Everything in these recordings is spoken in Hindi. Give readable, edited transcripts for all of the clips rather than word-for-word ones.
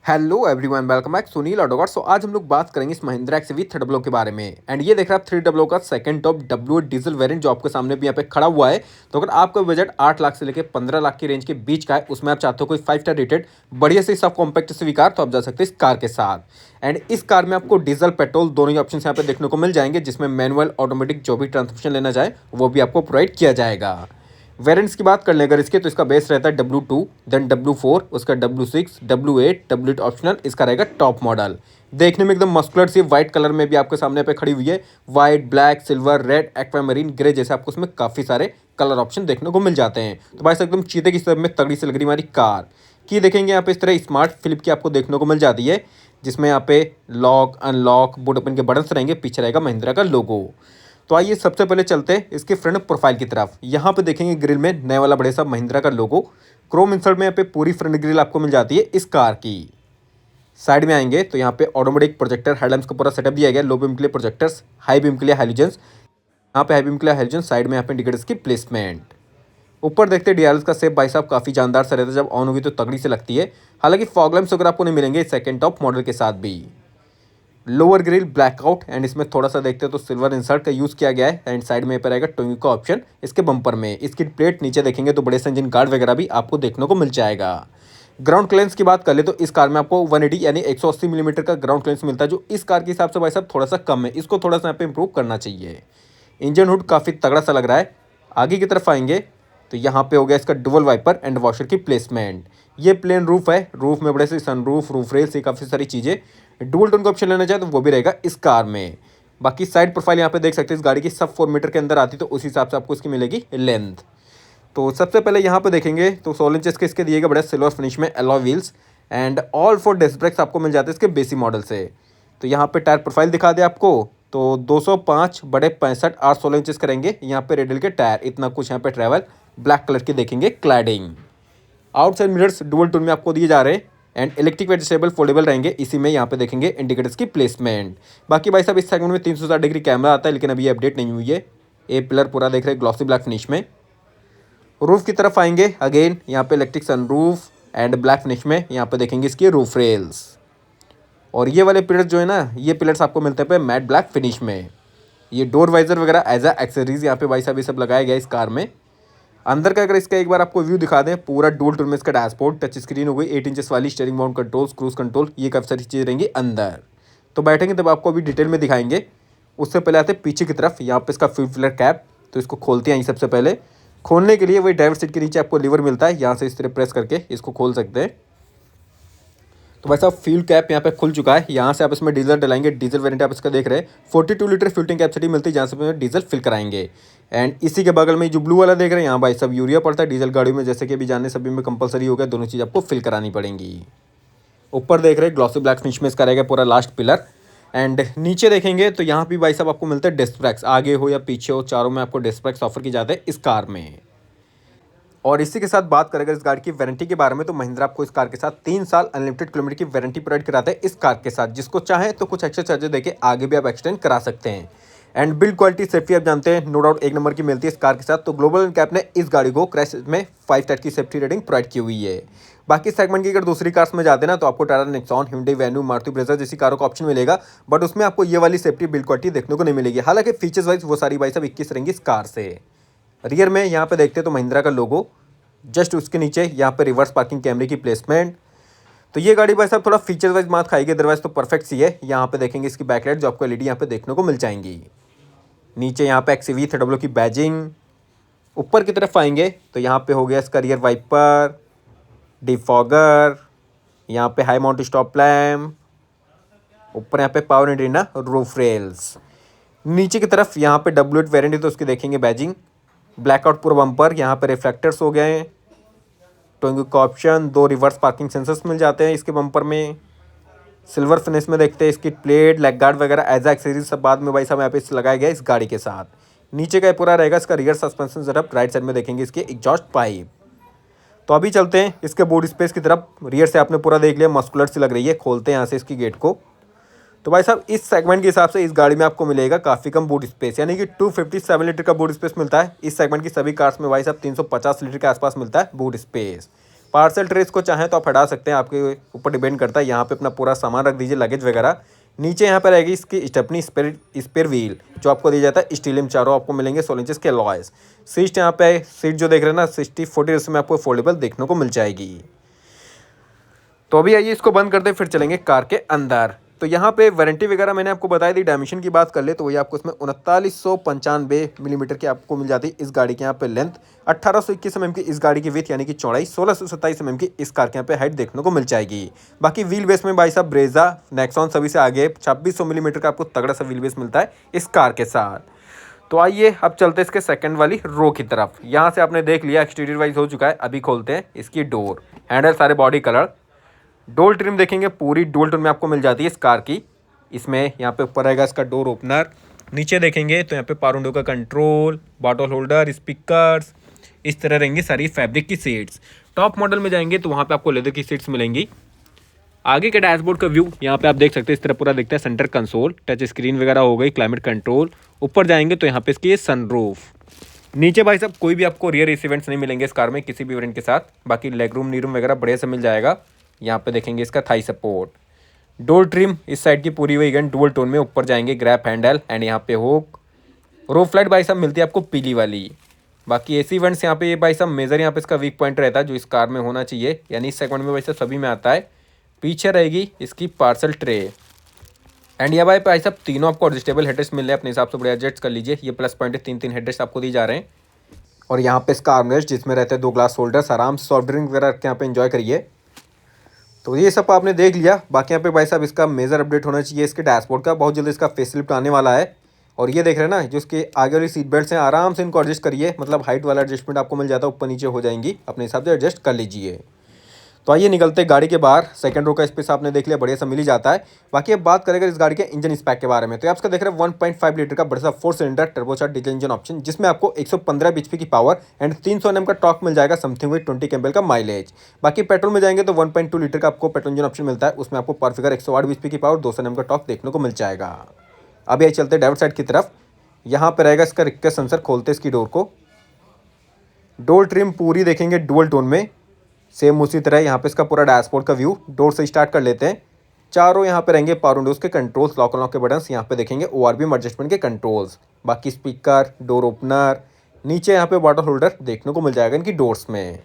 Hello everyone, welcome back. Sunil Autocar. So आज हम लोग बात करेंगे इस महिंद्रा एक्सवी 300 के बारे में। एंड ये देख रहे हैं आप 300 का second top W diesel variant जो आपके सामने भी यहाँ पे खड़ा हुआ है। तो अगर आपका बजट 8 लाख से लेकर 15 लाख की रेंज के बीच का है, उसमें आप चाहते हो कोई 5 स्टार रेटेड बढ़िया से सब कॉम्पैक्ट एसयूवी कार, तो आप जा सकते हैं इस कार के साथ। एंड इस कार में आपको डीजल पेट्रोल दोनों ही ऑप्शन यहाँ पे देखने को मिल जाएंगे, जिसमें मैनुअल ऑटोमेटिक जो भी ट्रांसमिशन लेना चाहे वो भी आपको प्रोवाइड किया जाएगा। वेरिएंट्स की बात कर लें अगर इसके, तो इसका बेस रहता है W2, देन W4, उसका W6, W8, W8 ऑप्शनल, इसका रहेगा टॉप मॉडल। देखने में एकदम मस्कुलर सी वाइट कलर में भी आपके सामने पे खड़ी हुई है। White, black, silver, red, aquamarine, grey जैसे आपको उसमें काफ़ी सारे कलर ऑप्शन देखने को मिल जाते हैं। तो भाई एकदम चीते की सब में तगड़ी से लग रही हमारी कार की। देखेंगे यहाँ पे इस तरह स्मार्ट फ्लिप की आपको देखने को मिल जाती है, जिसमें यहाँ पे लॉक, अनलॉक, बूट ओपन के बटन्स रहेंगे। पीछे रहेगा महिंद्रा का लोगो। तो आइए सबसे पहले चलते हैं इसके फ्रंट प्रोफाइल की तरफ। यहाँ पे देखेंगे ग्रिल में नए वाला बड़े सा महिंद्रा का लोगो क्रोम इंसर्ट में यहाँ पे पूरी फ्रंट ग्रिल आपको मिल जाती है इस कार की। साइड में आएंगे तो यहाँ पे ऑटोमेटिक प्रोजेक्टर हेडलैम्प्स का पूरा सेटअप दिया गया। लो बीम के लिए प्रोजेक्टर्स, हाई बीम के लिए हाइलोजेंस। यहाँ पे हाई बीम के लिए हाइलोजन, साइड में यहाँ पे इंडिकेटर्स की प्लेसमेंट। ऊपर देखते हैं डीआरएल्स का शेप भाई साहब काफ़ी जानदार सा रहता है, जब ऑन होगी तो तगड़ी से लगती है। हालांकि फॉग लैंप्स वगैरह आपको नहीं मिलेंगे सेकंड टॉप मॉडल के साथ भी। लोअर ग्रिल ब्लैकआउट, एंड इसमें थोड़ा सा देखते हैं तो सिल्वर इंसर्ट का यूज़ किया गया है। एंड साइड में पर आएगा टोइंग का ऑप्शन इसके बम्पर में। इसकी प्लेट नीचे देखेंगे तो बड़े से इंजन गार्ड वगैरह भी आपको देखने को मिल जाएगा। ग्राउंड क्लियरेंस की बात कर ले तो इस कार में आपको 180 यानी 180 मिलीमीटर का ग्राउंड क्लियरेंस मिलता है, जो इस कार के हिसाब से भाई साहब थोड़ा सा कम है। इसको थोड़ा सा यहाँ पे इंप्रूव करना चाहिए। इंजन हुड काफ़ी तगड़ा सा लग रहा है। आगे की तरफ आएंगे तो यहाँ पे हो गया इसका डुअल वाइपर एंड वॉशर की प्लेसमेंट। ये प्लेन रूफ है, रूफ में बड़े से सनरूफ, रूफ रेल्स, ये काफ़ी सारी चीज़ें। डुअल टोन का ऑप्शन लेना चाहे तो वो भी रहेगा इस कार में। बाकी साइड प्रोफाइल यहाँ पे देख सकते हैं, इस गाड़ी की सब 4 मीटर के अंदर आती है, तो उस हिसाब से आपको इसकी मिलेगी लेंथ। तो सबसे पहले यहाँ पे देखेंगे तो 16 इंचेस के इसके दिए गए बड़े सिल्वर फिनिश में alloy wheels. And all 4 disc brakes आपको मिल जाते हैं इसके बेसिक मॉडल से। तो यहाँ पे टायर प्रोफाइल दिखा दे आपको, तो 205 बड़े 65 8 16 इंचेस करेंगे यहाँ पे रेडियल के टायर। इतना कुछ यहाँ पे ट्रैवल ब्लैक कलर की देखेंगे cladding. Outside mirrors dual tone में आपको दिए जा रहे हैं। एंड इलेक्ट्रिक एडजस्टेबल फोल्डेबल रहेंगे। इसी में यहाँ पे देखेंगे इंडिकेटर्स की प्लेसमेंट। बाकी भाई साहब इस सेगमेंट में 360 डिग्री कैमरा आता है, लेकिन अभी अपडेट नहीं हुई है। ए पिलर पूरा देख रहे हैं ग्लॉसी ब्लैक फिनिश में। रूफ की तरफ आएंगे, अगेन यहाँ पे electric sunroof and black finish में यहाँ पे देखेंगे इसकी रूफ रेल्स। और ये वाले पिलर्स जो है ना, ये पिलर्स आपको मिलते हैं पे मैट ब्लैक फिनिश में। ये डोर वाइजर वगैरह एज अ एक्सेसरीज यहाँ पे भाई साहब ये सब लगाया गया इस कार में। अंदर का अगर इसका एक बार आपको व्यू दिखा दें, पूरा डुअल टोन में इसका डैशबोर्ड, टच स्क्रीन हो गई, 8 इंचेस वाली steering mount control, cruise control, ये काफ़ी सारी चीज़ें रहेंगी अंदर। तो बैठेंगे तब आपको अभी डिटेल में दिखाएंगे। उससे पहले आते हैं पीछे की तरफ, यहाँ पे इसका फ्यूल फिलर कैप। तो इसको खोलते हैं। सबसे पहले खोलने के लिए वही ड्राइवर सीट के नीचे आपको लीवर मिलता है, यहाँ से इस तरह प्रेस करके इसको खोल सकते हैं। तो भाई साहब फ्यूल कैप यहाँ पे खुल चुका है। यहाँ से आप इसमें डीजल डलाएंगे। डीजल वेरिएंट आप इसका देख रहे हैं, 42 लीटर फ्यूलिंग कैपेसिटी मिलती है, जहाँ से डीजल फिल कराएंगे। एंड इसी के बगल में जो ब्लू वाला देख रहे हैं, यहाँ भाई सब यूरिया पड़ता है डीजल गाड़ियों में, जैसे कि अभी जाने सभी में कंपलसरी हो गया, दोनों चीज़ आपको फिल करानी पड़ेंगी। ऊपर देख रहे हैं ग्लॉसी ब्लैक फिनिश में इसका रहेगा पूरा लास्ट पिलर। एंड नीचे देखेंगे तो यहाँ भी भाई साहब आपको मिलता है डिस्क ब्रेक्स, आगे हो या पीछे हो, चारों में आपको डिस्क ब्रेक्स ऑफर की जाते हैं इस कार में। और इसी के साथ बात करें इस गाड़ी की वारंटी के बारे में, तो महिंद्रा आपको इस कार के साथ 3 साल अनलिमिटेड किलोमीटर की वारंटी प्रोवाइड कराता है इस कार के साथ। जिसको चाहे तो कुछ एक्स्ट्रा चार्जेस देके आगे भी आप एक्सटेंड करा सकते हैं। एंड बिल्ड क्वालिटी सेफ्टी आप जानते हैं नो डाउट 1 नंबर की मिलती है इस कार के साथ। तो ग्लोबल कैप ने इस गाड़ी को क्रैश में 5 स्टार की सेफ्टी रेटिंग प्रोवाइड की हुई है। बाकी सेगमेंट की अगर दूसरी कार्स में जाते हैं ना, तो आपको Tata Nexon, hyundai venue, Maruti Brezza जैसी कारों का ऑप्शन मिलेगा, बट उसमें आपको ये वाली सेफ्टी बिल्ड क्वालिटी देखने को नहीं मिलेगी। हालांकि फीचर्स वाइज वो सारी भाई सब 21 रहेंगी इस कार से। रियर में यहाँ पे देखते हैं तो महिंद्रा का लोगो, जस्ट उसके नीचे यहाँ पे रिवर्स पार्किंग कैमरे की प्लेसमेंट। तो ये गाड़ी भाई साहब थोड़ा फीचर वाइज मात खाएगी, अदरवाइज तो परफेक्ट सी है। यहाँ पे देखेंगे इसकी बैकलाइट जो आपको एलईडी यहाँ पे देखने को मिल जाएंगी। नीचे यहाँ पे एक्सवी 300 की बैजिंग। ऊपर की तरफ आएंगे तो यहाँ पे हो गया इसका रियर वाइपर, डिफॉगर, यहाँ पे हाई माउंट स्टॉप लैम्प, ऊपर यहाँ पे पावर एंटीना, रूफ रेल्स। नीचे की तरफ यहाँ पे W8 वेरिएंट है तो उसकी देखेंगे बैजिंग, ब्लैकआउट पूरा बम्पर, यहाँ पे रिफ्लेक्टर्स हो गए हैं, टोइंग का ऑप्शन, 2 रिवर्स पार्किंग सेंसर्स मिल जाते हैं इसके बम्पर में। सिल्वर फिनिश में देखते हैं इसकी प्लेट, लेग गार्ड वगैरह एज एक्सेसरीज सब बाद में भाई साहब यहाँ पे लगाया गया इस गाड़ी के साथ। नीचे का पूरा रहेगा इसका rear suspension setup. Right side में देखेंगे इसके एग्जॉस्ट पाइप। तो अभी चलते हैं इसके बूट स्पेस की तरफ। रियर से आपने पूरा देख लिया, मस्कुलर सी लग रही है। खोलते हैं यहाँ से इसकी गेट को। तो भाई साहब इस सेगमेंट के हिसाब से इस गाड़ी में आपको मिलेगा काफ़ी कम बूट स्पेस, यानी कि 257 लीटर का बूट स्पेस मिलता है। इस सेगमेंट की सभी कार्स में भाई साहब 350 लीटर के आसपास मिलता है बूट स्पेस। पार्सल ट्रे इसको चाहें तो आप हटा सकते हैं, आपके ऊपर डिपेंड करता है। यहाँ पे अपना पूरा सामान रख दीजिए, लगेज वगैरह। नीचे यहाँ पर रहेगी इसकी स्टेपनी स्पेयर व्हील जो आपको दिया जाता है स्टील में, चारों आपको मिलेंगे 16 इंचेस के अलॉयज। सीट यहाँ पे सीट जो देख रहे हैं ना 60/40 उसमें आपको फोल्डेबल देखने को मिल जाएगी। तो अभी आइए इसको बंद करते फिर चलेंगे कार के अंदर। तो यहाँ पे वारंटी वगैरह मैंने आपको बताई दी। डायमेंशन की बात कर ले तो वही आपको इसमें 3995 मिलीमीटर की आपको मिल जाती है इस गाड़ी के यहाँ पे लेंथ। 1821 mm की इस गाड़ी की विथ यानी कि चौड़ाई, 1627 mm की इस कार के यहाँ पे हाइट देखने को मिल जाएगी। बाकी व्हील बेस में भाई साहब ब्रेजा नेक्सॉन सभी से आगे 2600 मिलीमीटर का आपको तगड़ा सा व्हील बेस मिलता है इस कार के साथ। तो आइए अब चलते इसके सेकंड वाली रो की तरफ। यहाँ से आपने देख लिया एक्सटीरियर वाइज हो चुका है। अभी खोलते हैं इसकी डोर। हैंडल सारे बॉडी कलर। डोर ट्रिम देखेंगे पूरी डुअल टोन में आपको मिल जाती है इस कार की। इसमें यहाँ पे ऊपर रहेगा इसका डोर ओपनर। नीचे देखेंगे तो यहाँ पे पावर विंडो का कंट्रोल, बॉटल होल्डर, स्पीकर्स, इस तरह रहेंगी सारी फैब्रिक की सीट्स। टॉप मॉडल में जाएंगे तो वहाँ पे आपको लेदर की सीट्स मिलेंगी। आगे के डैशबोर्ड का व्यू यहाँ पे आप देख सकते हैं, इस तरह पूरा दिखता है। सेंटर कंसोल, टच स्क्रीन वगैरह हो गई, क्लाइमेट कंट्रोल। ऊपर जाएंगे तो यहाँ पे इसकी सनरूफ। नीचे भाई साहब कोई भी आपको रियर एसी वेंट्स नहीं मिलेंगे इस कार में किसी भी वेरिएंट के साथ। बाकी लेग रूम, नी रूम वगैरह बढ़िया से मिल जाएगा। यहाँ पे देखेंगे इसका थाई सपोर्ट। डोर ट्रिम इस साइड की पूरी हुई गन डुअल टोन में। ऊपर जाएंगे ग्रैप हैंडल एंड यहाँ पे हुक। रूफ लाइट भाई साहब मिलती है आपको पीली वाली। बाकी एसी वेंट्स यहाँ पे ये भाई साहब मेजर यहाँ पे इसका वीक पॉइंट रहता है जो इस कार में होना चाहिए, यानी इस सेगमेंट में भाई साहब सभी में आता है। पीछे रहेगी इसकी पार्सल ट्रे। एंड ये भाई साहब तीनों आपको एडजस्टेबल हेडरेस्ट मिल रहे हैं, अपने हिसाब से बड़े एडजस्ट कर लीजिए। ये प्लस पॉइंट है, 3 हेडरेस्ट आपको दी जा रहे हैं। और यहाँ पे इसका आर्मरेस्ट जिसमें रहते हैं 2 ग्लास होल्डर्स, आराम से सॉफ्ट ड्रिंक वगैरह यहाँ पे एंजॉय करिए। तो ये सब आपने देख लिया। बाकी यहाँ पे भाई साहब इसका मेजर अपडेट होना चाहिए इसके डैशबोर्ड का। बहुत जल्दी इसका फेसलिफ्ट आने वाला है। और ये देख रहे हैं ना जो इसके आगे वाली सीट बेल्ट्स हैं, आराम से इनको एडजस्ट करिए। मतलब हाइट वाला एडजस्टमेंट आपको मिल जाता है, ऊपर नीचे हो जाएंगी, अपने हिसाब से एडजस्ट कर लीजिए। तो आइए निकलते गाड़ी के बाहर। सेकंड रो का स्पेस आपने देख लिया, बढ़िया सा मिल ही जाता है। बाकी अब बात करेंगे इस गाड़ी के इंजन स्पेक के बारे में। तो आप इसका देख रहे हैं 1.5 लीटर का बड़ा सा 4 cylinder turbocharge diesel engine option, जिसमें आपको 115 bhp की पावर एंड 300 Nm का टॉर्क मिल जाएगा, समथिंग विद 20 kml का माइलेज। बाकी पेट्रोल में जाएंगे तो 1.2 लीटर का आपको पेट्रोल इंजन ऑप्शन मिलता है। उसमें आपको पर फिगर 108 bhp की पावर, 200 Nm का टॉर्क देखने को मिल जाएगा। अभी आइए चलते ड्राइवर साइड की तरफ। यहाँ पर रहेगा इसका रिक्वेस्ट सेंसर। खोलते इसकी डोर को। डोर ट्रिम पूरी देखेंगे डुअल टोन में, सेम उसी तरह। यहाँ पे इसका पूरा डैशबोर्ड का व्यू। डोर से स्टार्ट कर लेते हैं। चारों यहाँ पे रहेंगे पावर विंडोज के कंट्रोल्स, लॉक अनलॉक के बटन्स। यहाँ पे देखेंगे ORBM एडजस्टमेंट के कंट्रोल्स। बाकी स्पीकर, डोर ओपनर, नीचे यहाँ पे बॉटल होल्डर देखने को मिल जाएगा इनकी डोर्स में।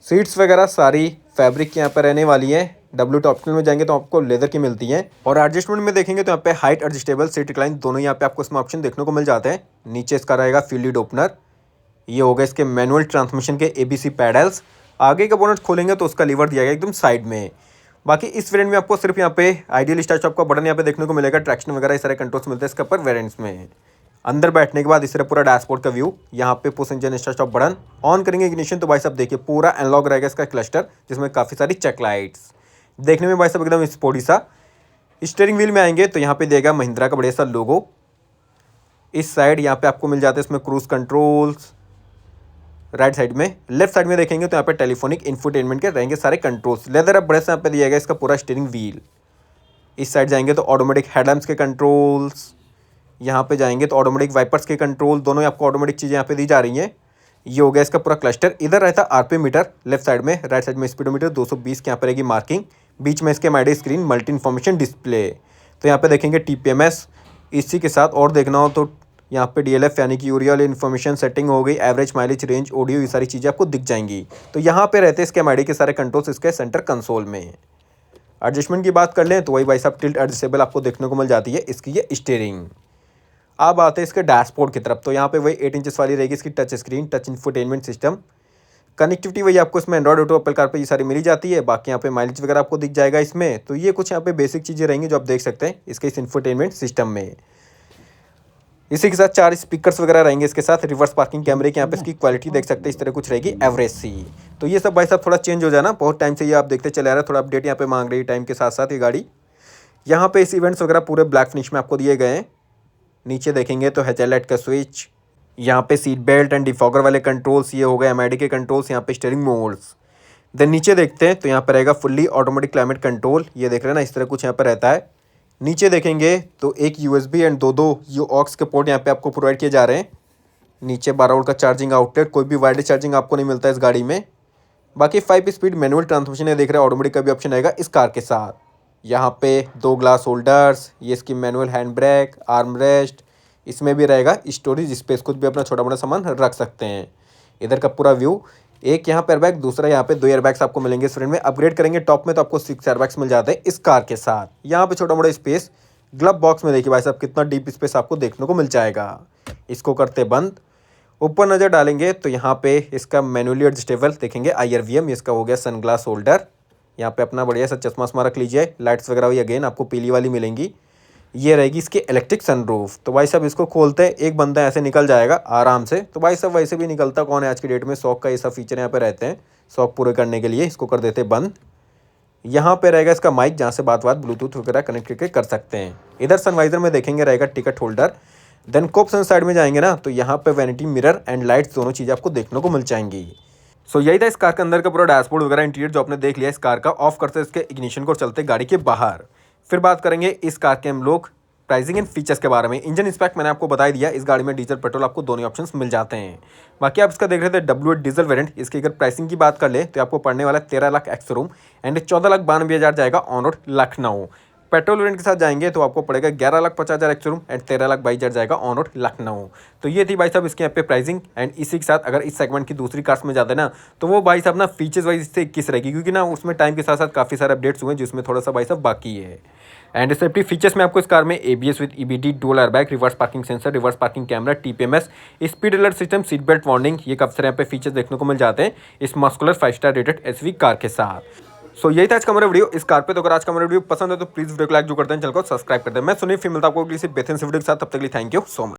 सीट्स वगैरह सारी फैब्रिक की यहाँ पे रहने वाली है। डब्ल्यू ऑप्शनल में जाएंगे तो आपको लेदर की मिलती है। और एडजस्टमेंट में देखेंगे तो यहाँ पे हाइट एडजस्टेबल, सीट रिक्लाइन दोनों यहाँ पे आपको इसमें ऑप्शन देखने को मिल जाते हैं। नीचे इसका रहेगा फील्ड लीड ओपनर। ये होगा इसके मैनुअल ट्रांसमिशन के ABC पैडल्स। आगे का बोनट खोलेंगे तो उसका लीवर दिया गया एकदम साइड में। बाकी इस वेरिएंट में आपको सिर्फ यहाँ पे आइडियल स्टार्ट आपका बटन यहाँ पे देखने को मिलेगा। ट्रैक्शन वगैरह इस सारे कंट्रोल्स मिलते हैं इसके ऊपर वेरिएंट्स में। अंदर बैठने के बाद इस तरह पूरा डैशबोर्ड का व्यू। यहाँ पे push engine start stop button. On करेंगे इग्निशन तो भाई साहब देखिए पूरा एनालॉग रहेगा इसका क्लस्टर, जिसमें काफ़ी सारी चेक लाइट्स देखने में भाई साहब एकदम स्पोर्टी सा। स्टीयरिंग व्हील में आएंगे तो यहाँ पे देगा महिंद्रा का बढ़िया सा लोगो। इस साइड यहाँ पे आपको मिल जाते हैं इसमें क्रूज कंट्रोल्स। राइट साइड में, लेफ्ट साइड में देखेंगे तो यहाँ पे टेलीफोनिक इंफोटेनमेंट के रहेंगे सारे कंट्रोल्स। लेदर अब बड़े से यहाँ पे दिया गया इसका पूरा स्टीयरिंग व्हील। इस साइड जाएंगे तो ऑटोमेटिक हेडलैम्प्स के कंट्रोल्स। यहाँ पे जाएंगे तो ऑटोमेटिक वाइपर्स के कंट्रोल, दोनों आपको ऑटोमेटिक चीज़ें यहाँ पे दी जा रही हैं। ये हो गया इसका पूरा क्लस्टर। इधर रहता है RPM मीटर लेफ्ट साइड में। राइट साइड में स्पीडोमीटर 220 की यहाँ पर रहेगी मार्किंग। बीच में इसके MID screen, multi information display. तो यहाँ पे देखेंगे TPMS। इसी के साथ और देखना हो तो यहाँ पे DLF यानी कि यूरियल इन्फॉर्मेशन सेटिंग हो गई, एवरेज माइलेज, रेंज, ऑडियो, ये सारी चीज़ें आपको दिख जाएंगी। तो यहाँ पे रहते हैं इसके MID के सारे कंट्रोल्स इसके सेंटर कंसोल में। एडजस्टमेंट की बात कर लें तो वही भाई साहब टिल्ट एडजस्टेबल आपको देखने को मिल जाती है इसकी ये स्टीयरिंग। अब आते हैं इसके डैशबोर्ड की तरफ। तो यहाँ पे वही 8 इंचेस वाली रहेगी इसकी touch screen, touch infotainment system. Connectivity वही आपको इसमें एंड्रॉइड ऑटो, एप्पल कार पे ये सारी मिली जाती है। बाकी यहाँ पे माइलेज वगैरह आपको दिख जाएगा इसमें। तो ये कुछ यहाँ पे बेसिक चीज़ें रहेंगी जो आप देख सकते हैं इसके इस इंफोटेनमेंट सिस्टम में। इसी के साथ 4 स्पीकर्स वगैरह रहेंगे इसके साथ। रिवर्स पार्किंग कैमरे की यहाँ पे इसकी क्वालिटी देख सकते हैं, इस तरह कुछ रहेगी एवरेज सी। तो ये सब भाई साहब थोड़ा चेंज हो जाए ना, बहुत टाइम से ये आप देखते चले आ रहे हैं, थोड़ा अपडेट यहाँ पे मांग रही है टाइम के साथ साथ ये गाड़ी। यहाँ पे इस इवेंट्स वगैरह पूरे ब्लैक फिनिश में आपको दिए गए हैं। नीचे देखेंगे तो हेडलाइट का स्विच, यहाँ पे सीट बेल्ट एंड डिफॉगर वाले कंट्रोल्स, ये हो गए MID के कंट्रोल्स, यहाँ पे स्टीयरिंग मोड्स। देन नीचे देखते हैं तो यहाँ पर रहेगा फुल्ली ऑटोमेटिक क्लाइमेट कंट्रोल। ये देख रहे हैं ना, इस तरह कुछ यहाँ पर रहता है। नीचे देखेंगे तो एक USB एंड दो ऑक्स के पोर्ट यहाँ पे आपको प्रोवाइड किए जा रहे हैं। नीचे 12 वोल्ट का चार्जिंग आउटलेट, कोई भी वायरलेस चार्जिंग आपको नहीं मिलता इस गाड़ी में। बाकी 5 स्पीड मैनुअल ट्रांसमिशन है, देख रहे हैं ऑटोमेटिक का भी ऑप्शन आएगा इस कार के साथ। यहाँ पे 2 ग्लास होल्डर्स, ये इसकी manual hand brake, arm rest, इसमें भी रहेगा स्टोरेज स्पेस, कुछ भी अपना छोटा मोटा सामान रख सकते हैं। इधर का पूरा व्यू, एक यहाँ पर एयरबैग, दूसरा यहाँ पे 2 एयरबैग्स आपको मिलेंगे इस फ्रेंड में। अपग्रेड करेंगे टॉप में तो आपको 6 एयरबैग्स मिल जाते हैं इस कार के साथ। यहाँ पे छोटा मोटा स्पेस, ग्लव बॉक्स में देखिए भाई साहब कितना डीप स्पेस आपको देखने को मिल जाएगा। इसको करते बंद, ऊपर नज़र डालेंगे तो यहाँ पे इसका मैनुअली एडजस्टेबल देखेंगे IRVM, इसका हो गया सनग्लास होल्डर। यहाँ पे अपना बढ़िया सा चश्मा वश्मा रख लीजिए। लाइट्स वगैरह भी अगेन आपको पीली वाली मिलेंगी। ये रहेगी इसकी इलेक्ट्रिक सनरूफ। तो भाई साहब इसको खोलते हैं, एक बंदा ऐसे निकल जाएगा आराम से। तो भाई साहब वैसे भी निकलता कौन है आज की डेट में, शौक का ये सब फीचर यहाँ पे रहते हैं शौक पूरे करने के लिए। इसको कर देते बंद। यहाँ पे रहेगा इसका माइक, जहाँ से बात ब्लूटूथ वगैरह कनेक्ट करके कर सकते हैं। इधर सनवाइजर में देखेंगे रहेगा टिकट होल्डर। देन कोप्सन साइड में जाएंगे ना तो यहाँ पे वैनिटी मिरर एंड लाइट्स दोनों चीज़ें आपको देखने को मिल जाएंगी। सो यही था इस कार के अंदर का पूरा डैशबोर्ड वगैरह इंटीरियर जो आपने देख लिया इस कार का। ऑफ करते इसके इग्निशन को और चलते गाड़ी के बाहर। फिर बात करेंगे इस कार के हम लोग प्राइसिंग एंड फीचर्स के बारे में। इंजन स्पेक मैंने आपको बता दिया, इस गाड़ी में डीजल पेट्रोल आपको दोनों ऑप्शंस मिल जाते हैं। बाकी आप इसका देख रहे थे W8 डीजल वेरिएंट। इसकी अगर प्राइसिंग की बात कर ले तो आपको पड़ने वाला 13 लाख एक्स-शोरूम एंड 14,92,000 जाएगा on road Lucknow. Petrol variant के साथ जाएंगे तो आपको पड़ेगा 11,50,000 एक्स-शोरूम एंड 13,22,000 जाएगा ऑन रोड लखनऊ। तो ये थी भाई साहब इसके यहाँ पे प्राइसिंग। एंड इसी के साथ अगर इस सेगमेंट की दूसरी कार्स में जाते हैं ना तो वो भाई साहब ना फीचर्स वाइज इससे 21 रहेगी, क्योंकि ना उसमें टाइम के साथ साथ काफ़ी सारे अपडेट्स हुए जिसमें थोड़ा सा भाई साहब बाकी है। एंड सेफ्टी फीचर्स में आपको इस कार में ABS with EBD, dual airbag, reverse parking sensor, reverse parking camera, TPMS, speed alert system, seat belt warning, ये काफी सारे यहाँ पे फीचर्स देखने को मिल जाते हैं इस muscular 5 star rated SV car के साथ। सो यही था आज का मेरा वीडियो इस कार पे। तो अगर आज का मेरा वीडियो पसंद है तो प्लीज वीडियो को लाइक जो करते हैं, चैनल को सब्सक्राइब करते हैं। मैं सुनील, फिर मिलता हूं आपको किसी बेहतरीन वीडियो के साथ। तब तक के लिए थैंक यू सो मच।